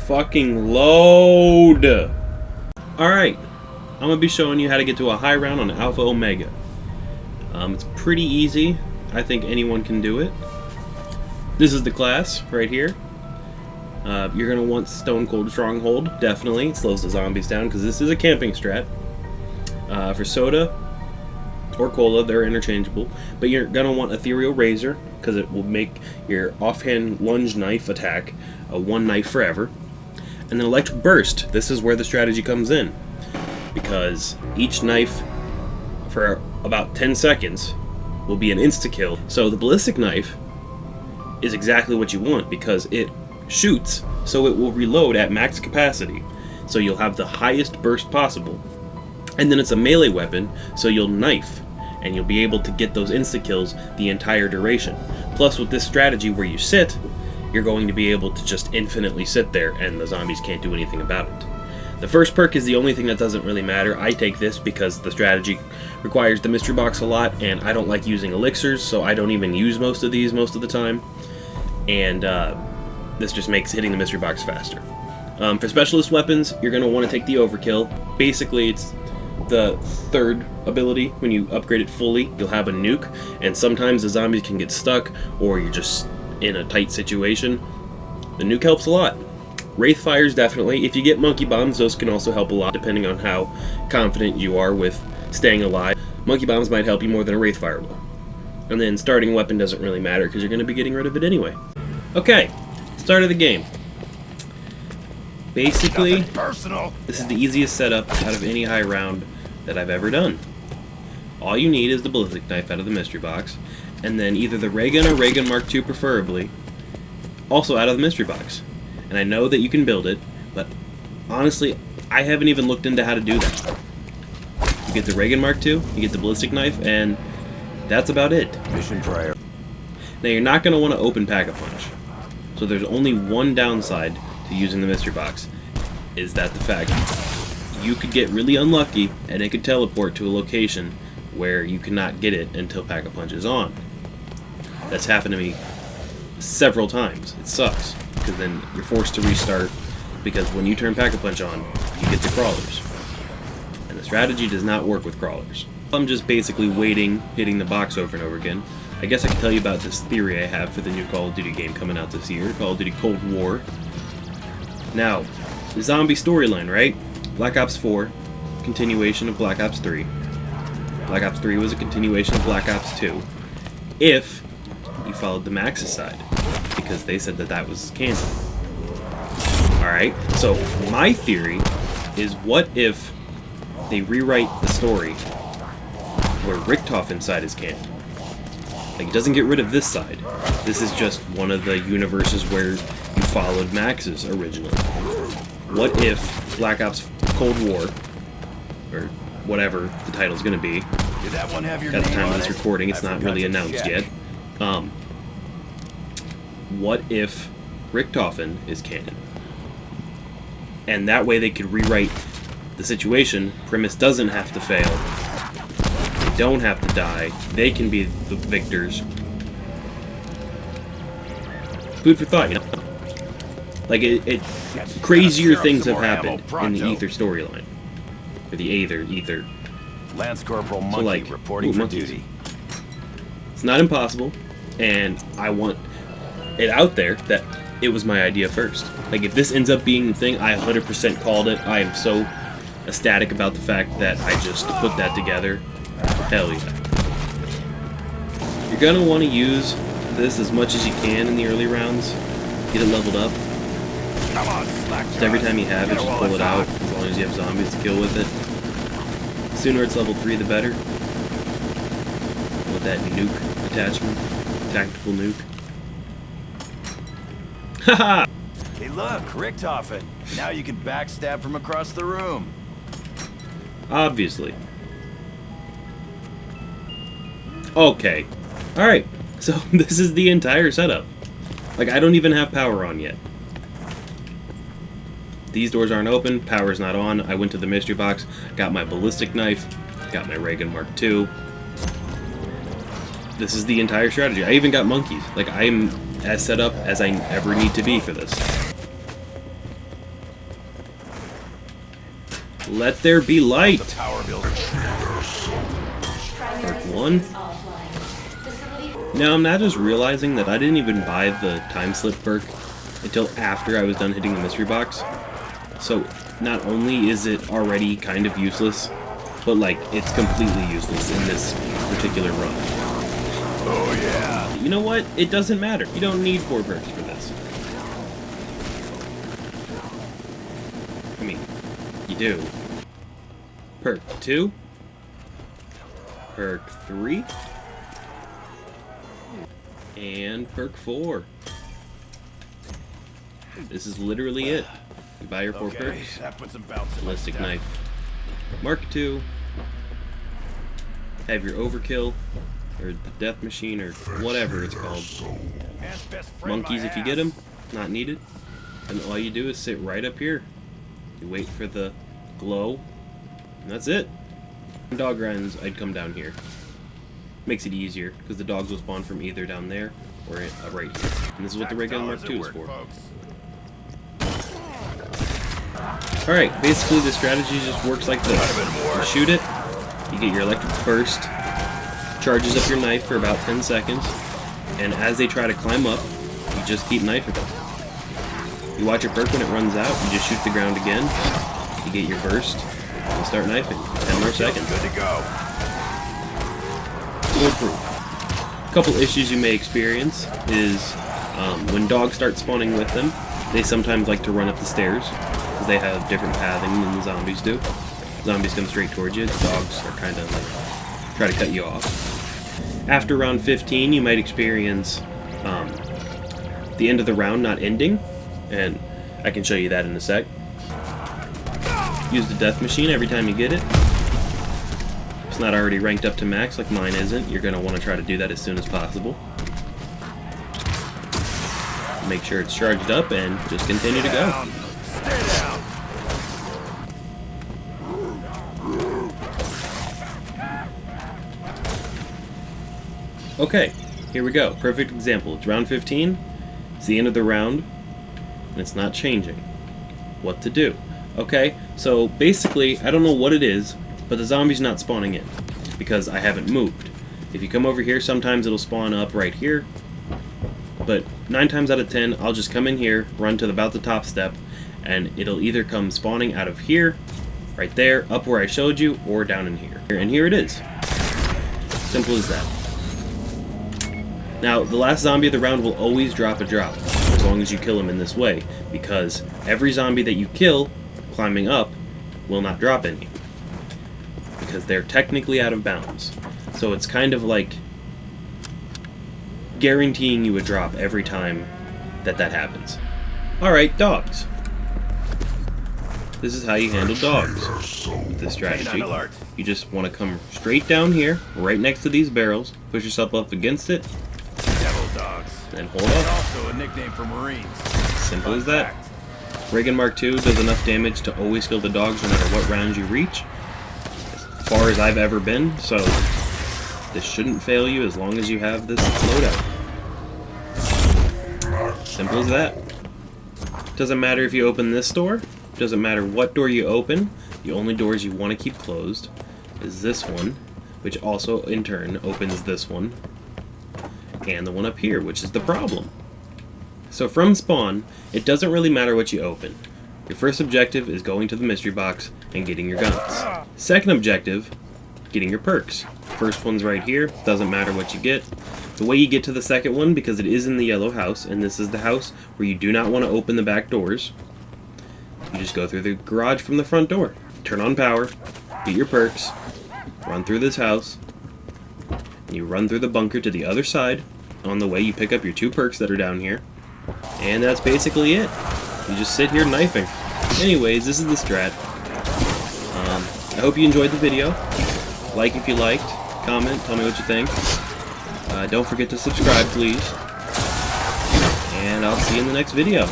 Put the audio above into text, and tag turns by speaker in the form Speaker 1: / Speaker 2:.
Speaker 1: fucking load. Alright, I'm going to be showing you how to get to a high round on Alpha Omega. It's pretty easy. I think anyone can do it. This is the class right here. You're going to want Stone Cold Stronghold, definitely. It slows the zombies down because this is a camping strat. For Soda or Cola, they're interchangeable. But you're going to want Ethereal Razor because it will make your offhand lunge knife attack a one knife forever. And then Electric Burst. This is where the strategy comes in. Because each knife for about 10 seconds will be an insta-kill. So the Ballistic Knife is exactly what you want because it shoots, so it will reload at max capacity. So you'll have the highest burst possible. And then it's a melee weapon, so you'll knife, and you'll be able to get those insta-kills the entire duration. Plus with this strategy where you sit, you're going to be able to just infinitely sit there and the zombies can't do anything about it. The first perk is the only thing that doesn't really matter. I take this because the strategy requires the mystery box a lot, and I don't like using elixirs, so I don't even use most of these most of the time. And this just makes hitting the mystery box faster. For specialist weapons, you're going to want to take the Overkill. Basically, it's the third ability. When you upgrade it fully, you'll have a nuke, and sometimes the zombies can get stuck, or you're just in a tight situation. The nuke helps a lot. Wraith Fires, definitely. If you get Monkey Bombs, those can also help a lot, depending on how confident you are with staying alive. Monkey Bombs might help you more than a Wraith Fire will. And then starting weapon doesn't really matter, because you're going to be getting rid of it anyway. Okay, start of the game. Basically, this is the easiest setup out of any high round that I've ever done. All you need is the Ballistic Knife out of the mystery box, and then either the Ray Gun or Ray Gun Mark II preferably, also out of the mystery box. And I know that you can build it, but honestly, I haven't even looked into how to do that. You get the Ray Gun Mark II, you get the Ballistic Knife, and that's about it.
Speaker 2: Mission prior.
Speaker 1: Now you're not going to want to open Pack-a-Punch. So there's only one downside to using the mystery box, is that the fact you could get really unlucky and it could teleport to a location where you cannot get it until Pack-a-Punch is on. That's happened to me several times. It sucks, because then you're forced to restart, because when you turn Pack-a-Punch on, you get the crawlers. And the strategy does not work with crawlers. I'm just basically waiting, hitting the box over and over again. I guess I can tell you about this theory I have for the new Call of Duty game coming out this year, Call of Duty Cold War. Now, the zombie storyline, right? Black Ops 4, continuation of Black Ops 3. Black Ops 3 was a continuation of Black Ops 2, if you followed the Maxis side, because they said that that was canon. Alright, so my theory is, what if they rewrite the story where Richtofen side is canon? Like, it doesn't get rid of this side. This is just one of the universes where you followed Maxis originally. What if Black Ops Cold War, or whatever the title's going to be,
Speaker 2: Did that one have your
Speaker 1: at the
Speaker 2: name
Speaker 1: time of
Speaker 2: on
Speaker 1: this
Speaker 2: it?
Speaker 1: recording, it's
Speaker 2: I
Speaker 1: not
Speaker 2: forgot
Speaker 1: really
Speaker 2: to
Speaker 1: announced
Speaker 2: check.
Speaker 1: yet. What if Richtofen is canon? And that way they could rewrite the situation. Primus doesn't have to fail. They don't have to die. They can be the victors. Food for thought, you know? Like, crazier things have happened in the Ether storyline. Or the Ether.
Speaker 2: Lance Corporal Monkey
Speaker 1: So, like,
Speaker 2: reporting for
Speaker 1: monkeys.
Speaker 2: duty.
Speaker 1: It's not impossible, and I want it out there that it was my idea first. Like, if this ends up being the thing, I 100% called it. I am so ecstatic about the fact that I just put that together. Hell yeah. You're gonna want to use this as much as you can in the early rounds. Get it leveled up.
Speaker 2: Come on, slack.
Speaker 1: Just every time you have it, just pull it out, as long as you have zombies to kill with it. The sooner it's level 3, the better. With that nuke attachment. Tactical nuke. Haha!
Speaker 2: Hey, look, Richtofen. Now you can backstab from across the room.
Speaker 1: Obviously. Okay. Alright, so this is the entire setup. Like, I don't even have power on yet. These doors aren't open, power's not on. I went to the mystery box, got my Ballistic Knife, got my Ray Gun Mark II. This is the entire strategy. I even got monkeys. Like, I am as set up as I ever need to be for this. Let there be light.
Speaker 2: Power building.
Speaker 1: Perk 1. Now I'm now just realizing that I didn't even buy the time slip perk until after I was done hitting the mystery box. So not only is it already kind of useless, but like it's completely useless in this particular run.
Speaker 2: Oh yeah.
Speaker 1: You know what? It doesn't matter. You don't need 4 perks for this. I mean, you do. Perk 2. Perk 3. And perk 4. This is literally it. You buy your 4
Speaker 2: Okay,
Speaker 1: perks.
Speaker 2: that puts some bounce in my
Speaker 1: Ballistic
Speaker 2: step.
Speaker 1: knife. Mark 2. Have your overkill, or the death machine, or whatever it's called.
Speaker 2: Man's best friend,
Speaker 1: Monkeys,
Speaker 2: my
Speaker 1: if you
Speaker 2: ass.
Speaker 1: get them, not needed. And all you do is sit right up here. You wait for the glow, and that's it. Dog runs, I'd come down here. Makes it easier, because the dogs will spawn from either down there, or right here. And this is what the regular Mark II is for. Alright, basically the strategy just works like this. You shoot it, you get your electric burst, charges up your knife for about 10 seconds, and as they try to climb up, you just keep knifing them. You watch your perk when it runs out, you just shoot the ground again, you get your burst, and start knifing. 10 more seconds.
Speaker 2: Good to go.
Speaker 1: Foolproof. A couple issues you may experience is when dogs start spawning with them, they sometimes like to run up the stairs, because they have different pathing than the zombies do. Zombies come straight towards you, dogs are kind of like, try to cut you off. After round 15, you might experience the end of the round not ending, and I can show you that in a sec. Use the death machine every time you get it. If it's not already ranked up to max like mine isn't, you're going to want to try to do that as soon as possible. Make sure it's charged up and just continue to go.
Speaker 2: Stay down.
Speaker 1: Okay, here we go. Perfect example. It's round 15. It's the end of the round, and it's not changing. What to do? Okay, so basically, I don't know what it is, but the zombie's not spawning in, because I haven't moved. If you come over here, sometimes it'll spawn up right here, but 9 times out of 10, I'll just come in here, run to about the top step, and it'll either come spawning out of here, right there, up where I showed you, or down in here. And here it is. Simple as that. Now, the last zombie of the round will always drop a drop, as long as you kill him in this way, because every zombie that you kill, climbing up, will not drop any. Because they're technically out of bounds. So it's kind of like guaranteeing you a drop every time that happens. Alright, dogs. This is how you handle dogs with this strategy.
Speaker 2: Canine alert.
Speaker 1: You just want to come straight down here, right next to these barrels, push yourself up against it,
Speaker 2: Devil dogs.
Speaker 1: then hold
Speaker 2: It's
Speaker 1: up.
Speaker 2: also a nickname for Marines.
Speaker 1: Simple
Speaker 2: Fun
Speaker 1: as that.
Speaker 2: fact.
Speaker 1: Reagan Mark II does enough damage to always kill the dogs no matter what rounds you reach. As far as I've ever been, so this shouldn't fail you as long as you have this loadout. Simple as that. Doesn't matter if you open this door, doesn't matter what door you open, the only doors you want to keep closed is this one, which also in turn opens this one, and the one up here, which is the problem. So from spawn, it doesn't really matter what you open. Your first objective is going to the mystery box and getting your guns. Second objective, getting your perks. First one's right here, doesn't matter what you get. The way you get to the second one, because it is in the yellow house, and this is the house where you do not want to open the back doors, you just go through the garage from the front door. Turn on power, get your perks, run through this house, and you run through the bunker to the other side. On the way, you pick up your 2 perks that are down here, and that's basically it. You just sit here knifing. Anyways, this is the strat. I hope you enjoyed the video. Like if you liked, comment, tell me what you think. Don't forget to subscribe, please. And I'll see you in the next video.